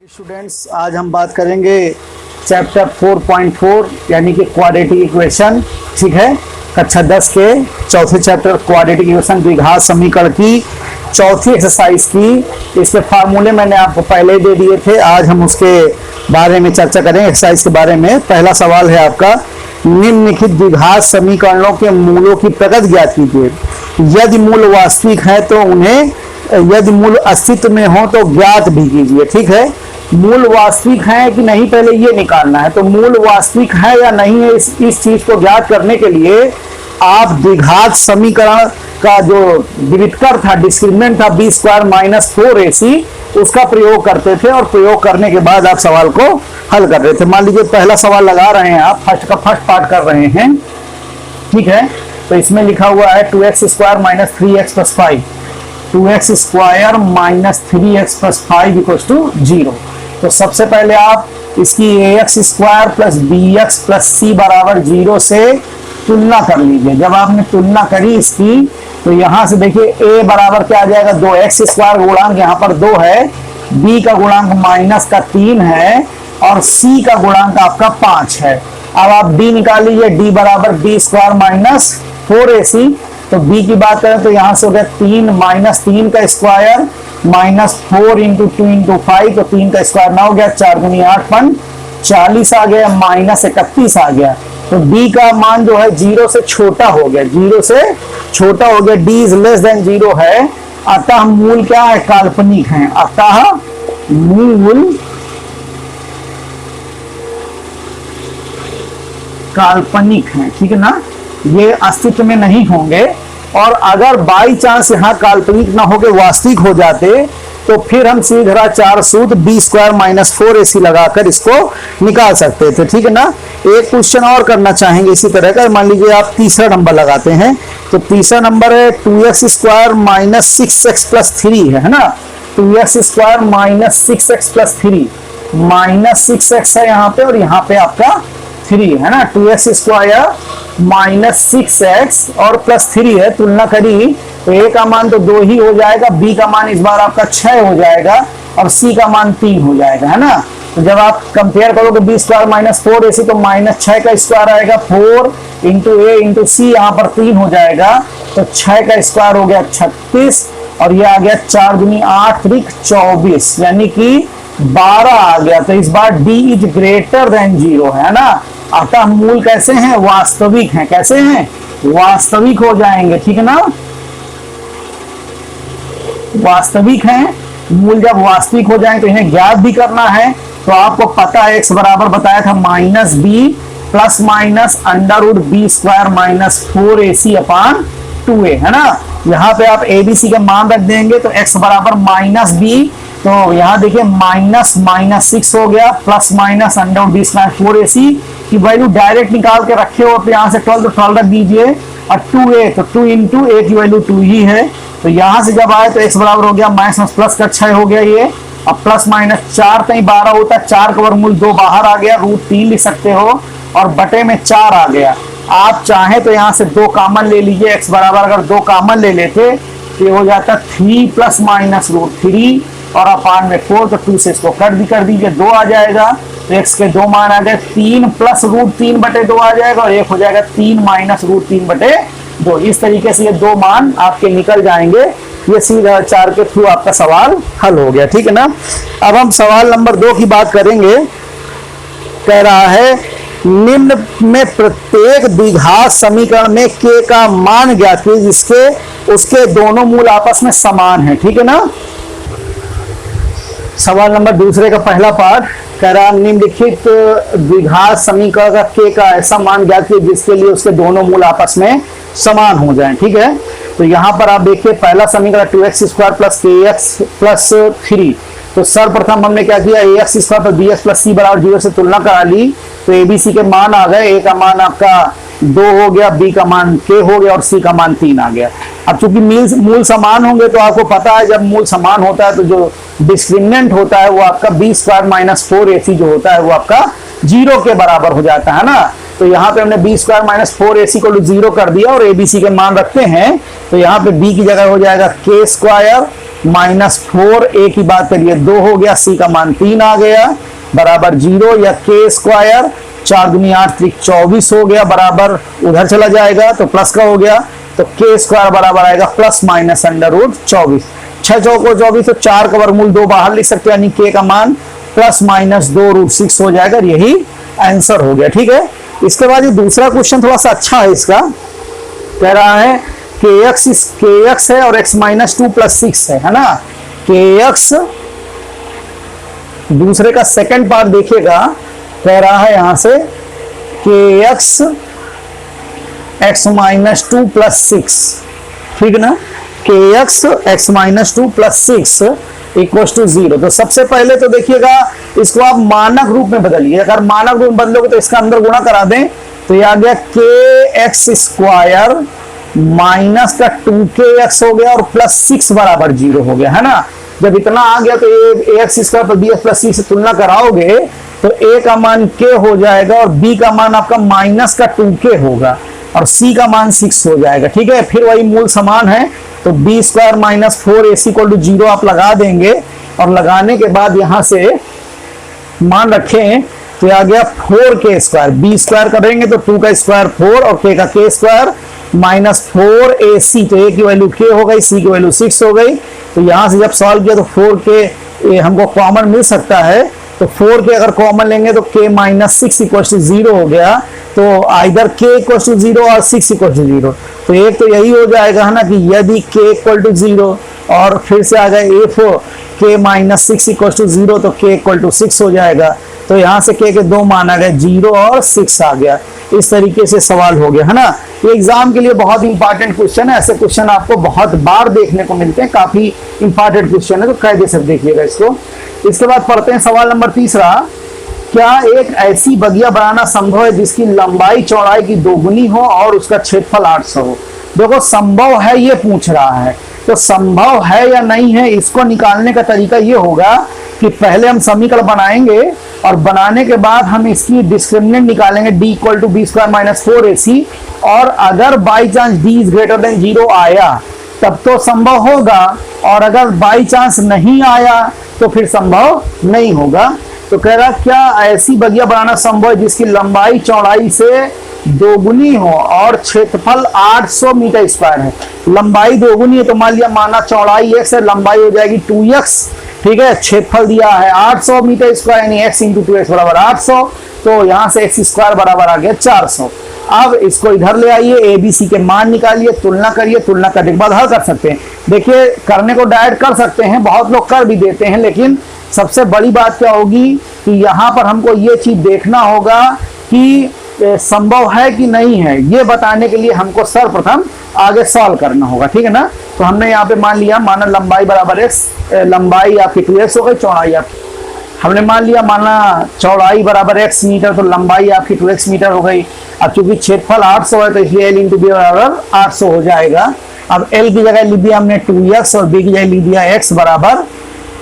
Students, आज हम बात करेंगे चैप्टर 4.4 यानी कि क्वाड्रेटिक इक्वेशन। ठीक है, कक्षा 10 के चौथे चैप्टर क्वाड्रेटिक इक्वेशन द्विघात समीकरण की चौथी एक्सरसाइज की। इसके फार्मूले मैंने आपको पहले दे दिए थे, आज हम उसके बारे में चर्चा करेंगे, एक्सरसाइज के बारे में। पहला सवाल है आपका, निम्नलिखित द्विघात समीकरणों के मूलों की प्रगति ज्ञात कीजिए। यदि मूल वास्तविक है तो उन्हें, यदि मूल अस्तित्व में हो तो ज्ञात भी कीजिए। ठीक है, मूल वास्तविक है कि नहीं पहले ये निकालना है। तो मूल वास्तविक है या नहीं है, इस चीज को ज्ञात करने के लिए आप द्विघात समीकरण का जो विविधकर था, डिस्क्रिमिनेंट था बी स्क्वायर माइनस 4ac, उसका प्रयोग करते थे और प्रयोग करने के बाद आप सवाल को हल कर रहे थे। मान लीजिए पहला सवाल लगा रहे हैं, आप फर्स्ट पार्ट कर रहे हैं। ठीक है, तो इसमें लिखा हुआ है 2x square minus 3x plus 5, 2x square minus 3x plus 5 equals to 0। तो सबसे पहले आप इसकी ax square plus bx plus c बराबर 0 से तुलना कर लीजिए। जब आपने तुलना करी इसकी, तो यहां से देखिए a बराबर क्या आ जाएगा, 2x स्क्वायर गुणांक यहाँ पर 2 है, b का गुणांक माइनस का 3 है और c का गुणांक आपका 5 है। अब आप d निकाल लीजिए, d बराबर b स्क्वायर माइनस 4ac। तो b की बात करें तो यहाँ से हो गया 3 माइनस 3 का स्क्वायर माइनस 4 इंटू 2 इंटू 5, तो 3 का स्क्वायर ना हो गया, 4 गुनी 8 40 आ गया, माइनस 31 आ गया। तो d का मान जो है 0 से छोटा हो गया, 0 से छोटा हो गया, d इज लेस देन 0 है। अतः मूल क्या है, काल्पनिक है। अतः मूल काल्पनिक है। ठीक है ना, ये अस्तित्व में नहीं होंगे। और अगर बाई चांस यहाँ काल्पनिक ना होके वास्तविक हो जाते तो फिर हम सीधा 4 सूत्र बी स्क्वायर माइनस 4ac लगाकर इसको निकाल सकते थे। ठीक है ना, एक क्वेश्चन और करना चाहेंगे इसी तरह का। मान लीजिए आप तीसरा नंबर लगाते हैं, तो तीसरा नंबर है 2x square minus 6x plus 3 है ना। 2x square minus 6x plus 3, minus 6x है यहाँ पे और यहाँ पे आपका 3 है ना। 2x स्क्वायर माइनस 6x और प्लस 3 है, तुलना करी तो a का मान तो 2 ही हो जाएगा, b का मान इस बार आपका 6 हो जाएगा और c का मान 3 हो जाएगा, है ना। तो जब आप कंपेयर करोगे b स्क्वायर माइनस 4ac तो माइनस 6 का स्क्वायर आएगा, 4 इंटू a इंटू c, यहाँ पर 3 हो जाएगा, तो 6 का स्क्वायर हो गया 36 और ये आ गया 4 गुनी 8 त्रिक 24, यानी कि 12 आ गया। तो इस बार d इज ग्रेटर देन 0 है ना। अतः मूल कैसे हैं, वास्तविक हैं। कैसे हैं, वास्तविक हो जाएंगे। ठीक है ना, वास्तविक हैं। मूल जब वास्तविक हो जाएंगे तो इन्हें ज्ञात भी करना है। तो आपको पता है x बराबर बताया था minus b plus minus under root b square minus 4ac upon 2a, है ना। यहाँ पे आप abc के मान रख देंगे तो x बराबर माइनस b, तो यहाँ देखिए माइनस माइनस 6 हो गया, plus minus under root b square 4ac की वैल्यू डायरेक्ट निकाल के रखे हो, तो यहाँ से 12 तो 12 रख दीजिए और 2a, तो 2 इंटू a की वैल्यू 2 ही है। तो यहाँ से जब आए तो x बराबर हो गया माइनस प्लस का 6 हो गया ये, अब प्लस माइनस 4 कहीं 12 होता है, 4 का वर्गमूल 2 बाहर आ गया, रूट 3 लिख सकते हो और बटे में 4 आ गया। आप चाहे तो यहाँ से 2 कॉमन ले लीजिए, x बराबर अगर 2 कॉमन ले लेते तो ये हो जाता 3 प्लस माइनस रूट 3 और अपान में 4, तो 2 से इसको कर दीजिए, 2 आ जाएगा। तो x के 2 मान आ गए, 3 प्लस रूट 3 बटे 2 आ जाएगा और एक हो जाएगा 3 माइनस रूट 3 बटे 2। इस तरीके से ये 2 मान आपके निकल जाएंगे। ये सीधा 4 के थ्रू आपका सवाल हल हो गया। ठीक है ना, अब हम सवाल नंबर 2 की बात करेंगे। कह रहा है निम्न में प्रत्येक द्विघात समीकरण में k का मान ज्ञात कीजिए जिसके उसके दोनों मूल आपस में समान है। ठीक है ना, सवाल नंबर दूसरे का पहला पार्ट कह रहा निम्नलिखित द्विघात समीकरण का k का ऐसा मान ज्ञात कीजिए जिसके लिए उसके दोनों मूल आपस में समान हो जाएं। ठीक है, तो यहाँ पर आप देखिए पहला समीकरण 2x square plus kx plus 3, तो सर्वप्रथम हमने क्या किया, ax square plus bx plus c बराबर 0 से तुलना करा ली, तो abc के मान आ गए, a का मान आपका 2 हो गया, b का मान k हो गया और c का मान 3 आ गया। अब चूंकि मूल समान होंगे तो आपको पता है जब मूल समान होता है तो जो डिस्क्रिमिनेंट होता है वो आपका बी स्क्वायर माइनस 4ac जो होता है वो आपका 0 के बराबर हो जाता है ना। तो यहाँ पे हमने बी स्क्वायर माइनस 4ac को 0 कर दिया और abc के मान रखते हैं, तो यहाँ पे b की जगह हो जाएगा k स्क्वायर -4, ए की बात करिए 2 हो गया, सी का मान 3 आ गया बराबर 0, या के स्क्वायर 4 दूनी 8 त्रिक 24 हो गया बराबर, उधर चला जाएगा तो प्लस का हो गया, तो के स्क्वायर बराबर आएगा प्लस माइनस √24। 6 चौको 24, तो 4 का वर्गमूल 2 बाहर लिख सकते हैं, यानी के का मान प्लस माइनस 2√6 हो जाएगा। यही आंसर हो गया। ठीक है, इसके बाद ये दूसरा क्वेश्चन थोड़ा सा अच्छा है। इसका कह रहा है के एक्स है और x -2 + 6 है ना। के एक्स दूसरे का सेकंड पार्ट देखिएगा, कह रहा है यहां से के एक्स x -2 + 6, ठीक ना। के एक्स x -2 + 6 = 0। तो सबसे पहले तो देखिएगा इसको आप मानक रूप में बदलिए। अगर मानक रूप में बदलोगे तो इसका अंदर गुणा करा दें, तो ये आ गया के एक्स स्क्वायर माइनस का 2kx हो गया और प्लस 6 बराबर 0 हो गया, है ना। जब इतना आ गया तो ये एक्स स्क्वायर पर bx + c से तुलना कराओगे तो a का मान k हो जाएगा और b का मान आपका माइनस का 2k होगा और c का मान 6 हो जाएगा। ठीक है, फिर वही मूल समान है, तो b² - 4ac = 0 आप लगा देंगे और लगाने के बाद यहां से मान रखें तो आ गया 4k², b² करेंगे तो 2 का स्क्वायर 4 और k का k² -4ac, तो a की वैल्यू k हो गई, c की वैल्यू 6 हो गई। तो यहां से जब सॉल्व किया तो 4k हमको कॉमन मिल सकता है, तो 4k अगर कॉमन लेंगे तो k -6 = 0 हो गया। तो आइदर k = 0 और 6 = 0। तो एक तो यही हो जाएगा है ना कि यदि k = 0 और फिर से आ जाए if k -6 = 0 तो k = 6 हो जाएगा। तो यहाँ से k के 2 मान आ गए, 0 और 6 आ गया। इस तरीके से सवाल हो गया, है ना। ये एग्जाम के लिए बहुत इंपॉर्टेंट क्वेश्चन है। ऐसे क्वेश्चन आपको बहुत बार देखने को मिलते हैं, काफी इंपॉर्टेंट क्वेश्चन है, तो कायदे से देखिएगा इसको। इसके बाद पढ़ते हैं सवाल नंबर 3। क्या एक ऐसी बगिया बनाना संभव है जिसकी लंबाई चौड़ाई की 2 गुनी हो और उसका क्षेत्रफल 800 हो। देखो संभव है ये पूछ रहा है, तो संभव है या नहीं है इसको निकालने का तरीका ये होगा कि पहले हम समीकरण बनाएंगे और बनाने के बाद हम इसकी डिस्क्रिमिनेंट निकालेंगे, d = b² - 4ac, और अगर बाई चांस d > 0 आया तब तो संभव होगा, और अगर बाई चांस नहीं आया तो फिर संभव नहीं होगा। तो कह रहा क्या ऐसी बगिया बनाना संभव है जिसकी लंबाई चौड़ाई से 2 गुनी हो और क्षेत्रफल 800 मीटर² है। लंबाई 2 गुनी है तो मान लिया, माना चौड़ाई x है, लंबाई हो जाएगी 2x, ठीक है। क्षेत्रफल दिया है 800 मीटर², यानी x × 2x बराबर 800, तो यहाँ से x² बराबर आ गया 400। अब इसको इधर ले आइए, ए बी सी के मान निकालिए, तुलना करिए, तुलना करने के बाद हल कर सकते हैं। देखिए करने को डायरेक्ट कर सकते हैं, बहुत लोग कर भी देते हैं, लेकिन सबसे बड़ी बात क्या होगी कि यहाँ पर हमको ये चीज देखना होगा कि संभव है कि नहीं है। ये बताने के लिए हमको सर्वप्रथम आगे सॉल्व करना होगा, ठीक है ना। तो हमने यहाँ पे मान लिया, माना लंबाई बराबर x, लंबाई आपकी 2x हो गई, चौड़ाई आपकी हमने मान लिया, माना चौड़ाई बराबर x मीटर, तो लंबाई आपकी 2x मीटर हो गई। अब चूंकि क्षेत्रफल 800 है तो इसलिए l × b बराबर 800 हो जाएगा। अब l की जगह लिख दिया हमने 2x और b की जगह लिख दिया x बराबर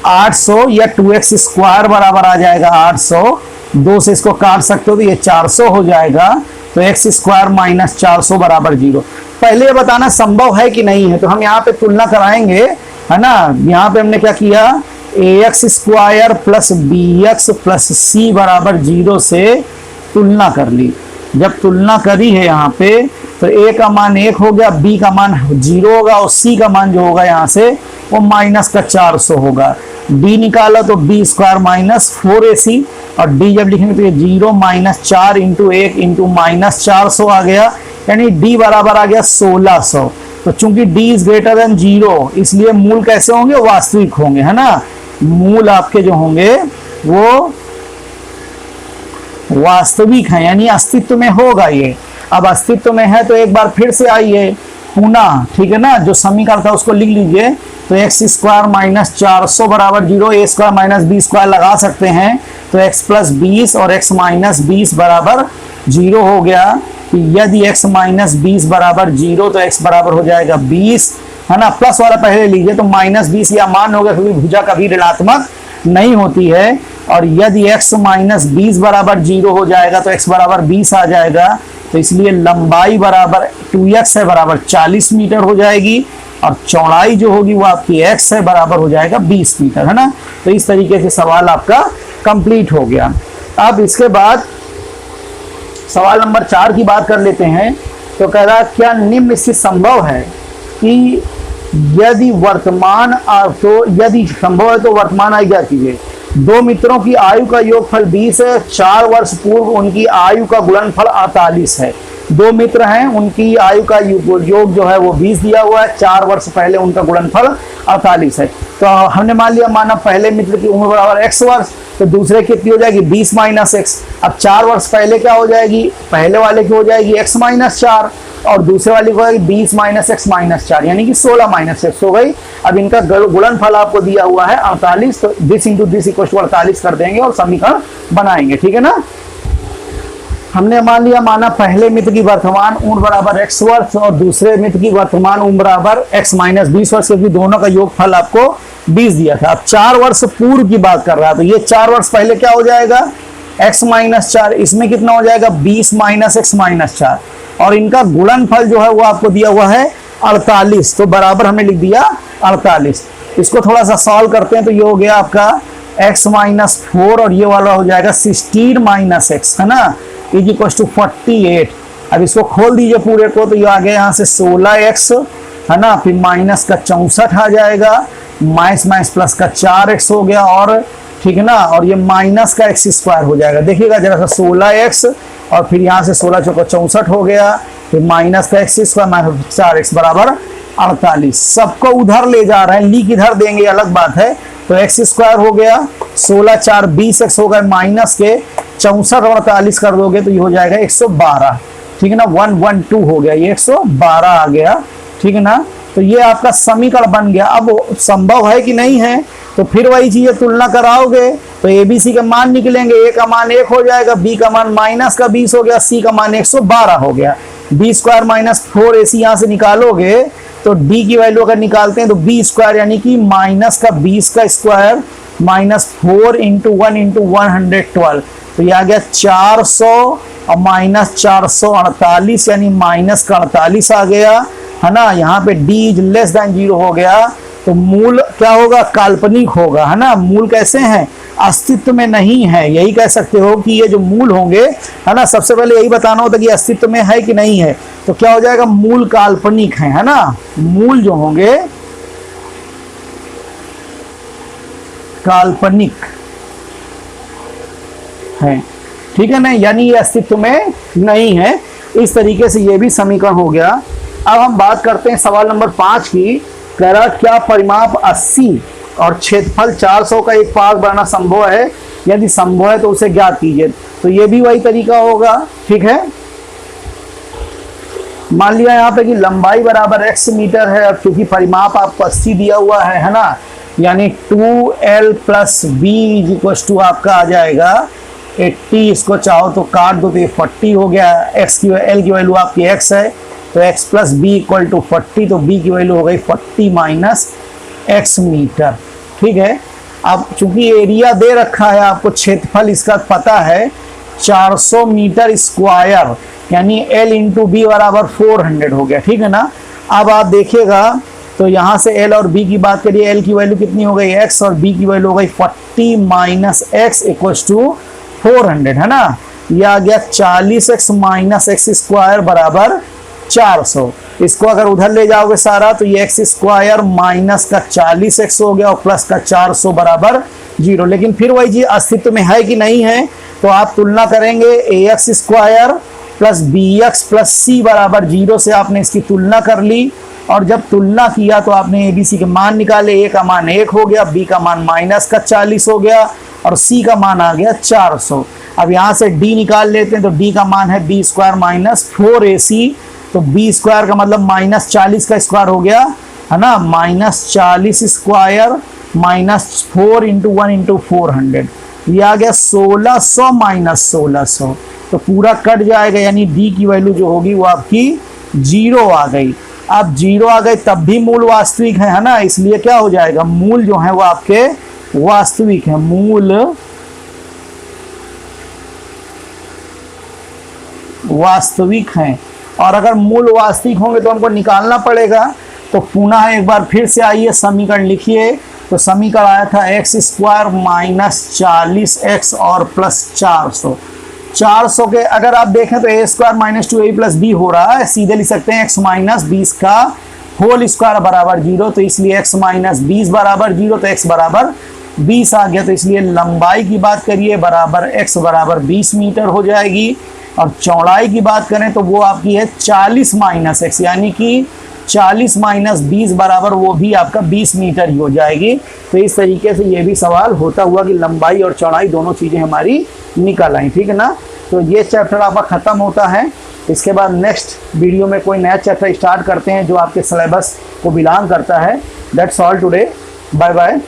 800, या 2x² बराबर आ जाएगा 800, 2 से इसको काट सकते हो तो ये 400 हो जाएगा। तो x² - 400 बराबर 0। पहले ये बताना संभव है कि नहीं है, तो हम यहाँ पे तुलना कराएंगे, है ना। यहाँ पे हमने क्या किया, ax² + bx + c बराबर 0 से तुलना कर ली। जब तुलना करी है यहाँ पे तो a का मान 1 हो गया, b का मान 0 होगा और c का मान जो होगा यहाँ से वो -400 होगा। d निकाला तो b² - 4ac, और d जब लिखेंगे तो ये 0 - 4 × 1 × -400 आ गया, यानी d बराबर आ गया 1600। तो चूंकि d > 0 इसलिए मूल कैसे होंगे, वास्तविक होंगे, है ना। मूल आपके जो होंगे वो वास्तविक है, यानी अस्तित्व में होगा ये। अब अस्तित्व में है तो एक बार फिर से आइए पुनः, ठीक है ना, जो समीकरण था उसको लिख लीजिए। तो x² - 400 बराबर 0, a² - b² लगा सकते हैं, तो x + 20 और x - 20 बराबर 0 हो गया। यदि x - 20 बराबर 0 तो x बराबर हो जाएगा 20, है ना। प्लस वाला पहले लीजिए तो -20 या मान होगा, क्योंकि भुजा कभी ऋणात्मक नहीं होती है। और यदि x - 20 बराबर 0 हो जाएगा तो x बराबर 20 आ जाएगा। तो इसलिए लंबाई बराबर 2x है बराबर 40 मीटर हो जाएगी। और चौड़ाई जो होगी वो आपकी x है, बराबर हो जाएगा 20 मीटर, है ना। तो इस तरीके से सवाल आपका कंप्लीट हो गया। अब इसके बाद सवाल नंबर 4 की बात कर लेते हैं। तो कह रहा क्या निम्न स्थिति संभव है कि यदि संभव है तो वर्तमान आयु ज्ञात कीजिए। दो मित्रों की आयु का योगफल 20 है, 4 वर्ष पूर्व उनकी आयु का गुणनफल 48 है। दो मित्र हैं, उनकी आयु का योग जो है वो 20 दिया हुआ है, 4 वर्ष पहले उनका गुणनफल 48 है। तो हमने मान लिया, माना पहले मित्र की उम्र बराबर x वर्ष, तो दूसरे की कितनी हो जाएगी 20 माइनस x। अब 4 वर्ष पहले क्या हो जाएगी, पहले वाले की हो जाएगी x माइनस 4 और दूसरे वाले की हो जाएगी 20 माइनस x माइनस 4, यानी कि 16 माइनस x हो गई। अब इनका गुणनफल आपको दिया हुआ है 48, तो this into this equal to 48 कर देंगे और समीकरण बनाएंगे, ठीक है ना। हमने मान लिया, माना पहले मित्र की वर्तमान उम्र बराबर x वर्ष और दूसरे मित्र की वर्तमान उम्र बराबर x माइनस 20 वर्ष, क्योंकि दोनों का योगफल आपको 20 दिया था। अब 4 वर्ष पूर्व की बात कर रहा है, तो ये 4 वर्ष पहले क्या हो जाएगा x माइनस 4, इसमें कितना हो जाएगा 20 माइनस x माइनस 4, और इनका गुणनफल जो है वो आपको दिया हुआ है 48, तो बराबर हमने लिख दिया 48। इसको थोड़ा सा सॉल्व करते हैं, तो ये हो गया आपका x माइनस 4 और ये वाला हो जाएगा 16 माइनस x, है ना, इज इक्वल टू 48। अब इसको खोल दीजिए पूरे को, तो ये आ गया यहाँ से 16x, है ना, फिर माइनस का 64 आ जाएगा, माइनस माइनस प्लस का 4x हो गया, और ठीक है ना, और ये माइनस का x स्क्वायर हो जाएगा। देखिएगा जरा सा 16x और फिर यहाँ से 16 चौका 64 हो गया, फिर माइनस का x स्क्वायर माइनस 4x बराबर 48। सबको उधर ले जा रहे हैं, लीक इधर देंगे अलग बात है। तो x स्क्वायर हो गया 16 4 20x हो गए, माइनस के 64 और 48 कर दोगे तो ये हो जाएगा 112, ठीक है ना, 112 हो गया, ये 112 आ गया, ठीक है ना। तो ये आपका समीकरण बन गया। अब संभव है कि नहीं है, तो फिर वही चीजें तुलना कराओगे तो ABC का मान निकलेंगे, A का मान 1 हो जाएगा, B का मान माइनस का 20 हो गया, C का मान 112 हो गया। B स्क्वायर माइनस 4AC यहाँ से निकालोगे तो D की वैल्यू अगर निकालते हैं तो B स्क्वायर यानी कि माइनस का 20 का स्क्वायर माइनस 4 इंटू 1 इंटू 112, तो ये आ गया 400 और माइनस 448 यानी माइनस का 48 आ गया, है ना। यहाँ पे D इज लेस देन 0 हो गया, तो मूल क्या होगा, काल्पनिक होगा, है ना। मूल कैसे हैं, अस्तित्व में नहीं है, यही कह सकते हो कि ये जो मूल होंगे, है ना, सबसे पहले यही बताना होता कि अस्तित्व में है कि नहीं है। तो क्या हो जाएगा, मूल काल्पनिक है ना, मूल जो होंगे काल्पनिक है, ठीक है ना, यानी ये अस्तित्व में नहीं है। इस तरीके से ये भी समीकरण हो गया। अब हम बात करते हैं सवाल नंबर 5 की। कह रहा क्या परिमाप 80 और क्षेत्रफल 400 का एक पार्क बनाना संभव है, यदि संभव है तो उसे ज्ञात कीजिए। तो ये भी वही तरीका होगा, ठीक है। मान लिया यहाँ पे कि लंबाई बराबर x मीटर है, और क्योंकि परिमाप आपको 80 दिया हुआ है ना, यानी 2l plus b is equal to आपका आ जाएगा 80। इसको चाहो तो काट दो तो ये 40 हो गया। x की l की वैल्यू आपकी x है, तो x plus b equal to 40, तो b की वैल्यू हो गई 40 माइनस x मीटर, ठीक है। अब चूंकि एरिया दे रखा है आपको, क्षेत्रफल इसका पता है 400 मीटर स्क्वायर, यानी l इंटू बी बराबर 400 हो गया, ठीक है ना। अब आप देखिएगा तो यहाँ से l और b की बात करिए, l की वैल्यू कितनी हो गई x और b की वैल्यू हो गई 40 माइनस x इक्वल टू 400, है ना। यह आ गया 40x माइनस x स्क्वायर बराबर 400। इसको अगर उधर ले जाओगे सारा तो ये x स्क्वायर माइनस का 40x हो गया और प्लस का 400 बराबर 0। लेकिन फिर वही चीज अस्तित्व में है कि नहीं है, तो आप तुलना करेंगे ax square plus bx plus c बराबर 0 से आपने इसकी तुलना कर ली, और जब तुलना किया तो आपने ABC के मान निकाले। A का मान 1 हो गया, B का मान माइनस का 40 हो गया और C का मान आ गया 400। अब यहाँ से D निकाल लेते हैं, तो D का मान है b स्क्वायर माइनस 4ac, तो b स्क्वायर का मतलब माइनस 40 का स्क्वायर हो गया, है ना, minus 40 square minus 4 into 1 into 400, ये आ गया 1600 माइनस 1600, तो पूरा कट जाएगा, यानी D की वैल्यू जो होगी वो आपकी 0 आ गई। अब 0 आ गई तब भी मूल वास्तविक है ना, इसलिए क्या हो जाएगा, मूल जो है वो आपके वास्तविक है, मूल वास्तविक हैं। और अगर मूल वास्तविक होंगे तो हमको निकालना पड़ेगा, तो पुनः एक बार फिर से आइए समीकरण लिखिए। तो समीकरण आया था एक्स स्क्वायर माइनस 40x और प्लस 400 के अगर आप देखें तो A square minus 2a plus B हो रहा है, सीधे लिख सकते हैं x माइनस 20 का होल स्क्वायर बराबर 0, तो इसलिए x माइनस 20 बराबर 0, तो x बराबर 20 आ गया। तो इसलिए लंबाई की बात करिए बराबर x बराबर 20 मीटर हो जाएगी, और चौड़ाई की बात करें तो वो आपकी है 40 माइनस x, यानी कि 40 माइनस 20 बराबर वो भी आपका 20 मीटर ही हो जाएगी। तो इस तरीके से ये भी सवाल होता हुआ कि लंबाई और चौड़ाई दोनों चीज़ें हमारी निकल आई, ठीक है ना। तो ये चैप्टर आपका ख़त्म होता है। इसके बाद नेक्स्ट वीडियो में कोई नया चैप्टर स्टार्ट करते हैं जो आपके सिलेबस को बिलोंग करता है। That's all today, bye bye.